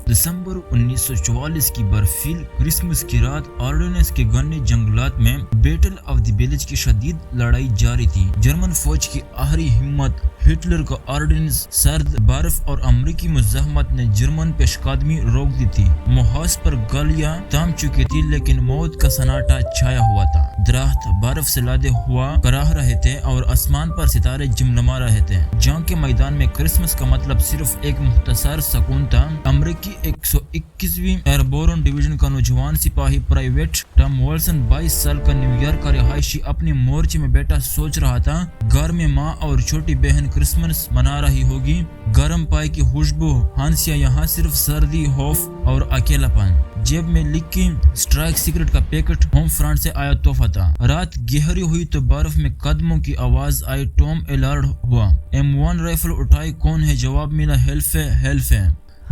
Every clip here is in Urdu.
دسمبر 1944 کی برفیل کرسمس کی رات آرڈیننس کے گھنے جنگلات میں بیٹل آف دی بیلج کی شدید لڑائی جاری تھی۔ جرمن فوج کی آخری ہمت، ہٹلر کا آرڈیننس، سرد برف اور امریکی مزاحمت نے جرمن پیش قدمی روک دی تھی۔ محاذ پر گالیاں تھم چکی تھی لیکن موت کا سناٹا چھایا ہوا تھا۔ درخت برف سے لادے ہوا کراہ رہے تھے اور آسمان پر ستارے جمجما رہے تھے۔ جنگ کے میدان میں کرسمس کا مطلب صرف ایک مختصر سکون تھا۔ امریکی 121ویں ایئربورن ڈویژن کا نوجوان سپاہی پرائیویٹ ٹام والسن 22 سال کا نیو یارک کا رہائشی اپنے مورچے میں بیٹھا سوچ رہا تھا، گھر میں ماں اور چھوٹی بہن کرسمس منا رہی ہوگی، گرم پائے کی خوشبو، ہنسیاں، یہاں صرف سردی، خوف اور اکیلا پن۔ جیب میں لکھی اسٹرائک سگریٹ کا پیکٹ ہوم فرنٹ سے آیا تحفہ تھا۔ رات گہری ہوئی تو برف میں قدموں کی آواز آئی۔ ٹام الرٹ ہوا، M1 رائفل اٹھائی۔ کون ہے؟ جواب ملا، ہیلف ہے، ہیلف ہے۔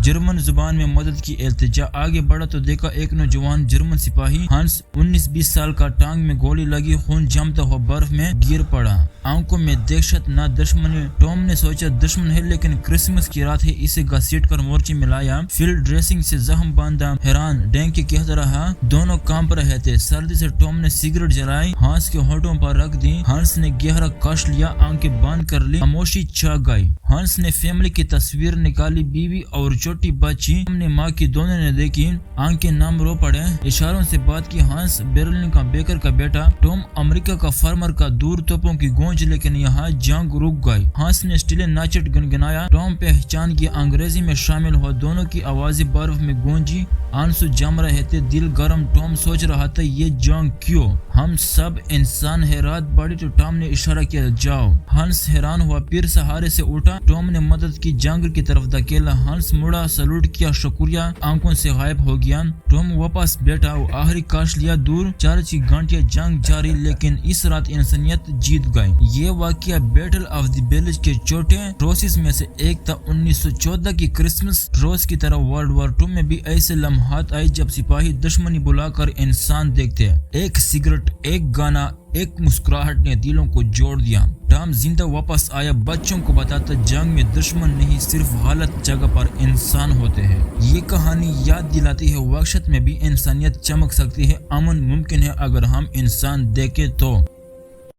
جرمن زبان میں مدد کی التجا۔ آگے بڑھا تو دیکھا ایک نوجوان جرمن سپاہی ہنس، 19-20 سال کا، ٹانگ میں گولی لگی، خون جمتا ہوا برف میں گر پڑا۔ آنکھوں میں دہشت، نہ دشمنی۔ ٹام نے سوچا دشمن ہے لیکن کرسمس کی رات ہے، اسے گھسیٹ کر مورچے میں لایا، فیلڈ ڈریسنگ سے زخم باندھا۔ حیران ڈینگ کے کہتا رہا، دونوں کانپ رہے تھے۔ سردی سے ٹام نے سگریٹ جلائی، ہنس کے ہونٹوں پر رکھ دی۔ ہنس نے گہرا کش لیا، آنکھیں بند کر لی، خاموشی چھا گئی۔ ہنس نے فیملی کی تصویر نکالی، بیوی اور چھوٹی بچی، ہم نے ماں کی، دونوں نے دیکھی، آنکھیں نم، رو پڑے، اشاروں سے بات کی۔ ہنس برلن کا بیکر کا بیٹا، ٹام امریکہ کا فارمر کا، دور توپوں کی گونج، لیکن یہاں جنگ رک گئی۔ ہنس نے اسٹیلے ناچٹ گنگنایا، ٹام پہچان گیا، انگریزی میں شامل ہوا، دونوں کی آوازیں برف میں گونجی، آنسو جم رہے تھے، دل گرم۔ ٹام سوچ رہا تھا یہ جنگ کیوں؟ ہم سب انسان ہیں۔ رات بڑھی تو ٹام نے اشارہ کیا، جاؤ۔ ہنس حیران ہوا، پھر سہارے سے اٹھا، ٹام نے مدد کی، جنگل کی طرف دھکیلا۔ ہنس مڑا، سلوٹ کیا، شکریہ، آنکھوں سے غائب ہو گیا۔ ٹام واپس بیٹھا، آخری کاش لیا دور، 4 گھنٹے جنگ جاری، لیکن اس رات انسانیت جیت گئی۔ یہ واقعہ بیٹل آف دی بیلج کے چھوٹے ٹروسز میں سے ایک تھا۔ 1914 کی کرسمس ٹروس کی طرح ورلڈ وار 2 میں بھی ایسے لمحات آئے جب سپاہی دشمنی بلا کر انسان دیکھتے۔ ایک سگریٹ، ایک گانا، ایک مسکراہٹ نے دلوں کو جوڑ دیا۔ ٹام زندہ واپس آیا، بچوں کو بتاتا جنگ میں دشمن نہیں، صرف غلط جگہ پر انسان ہوتے ہیں۔ یہ کہانی یاد دلاتی ہے وحشت میں بھی انسانیت چمک سکتی ہے، امن ممکن ہے اگر ہم انسان دیکھیں تو۔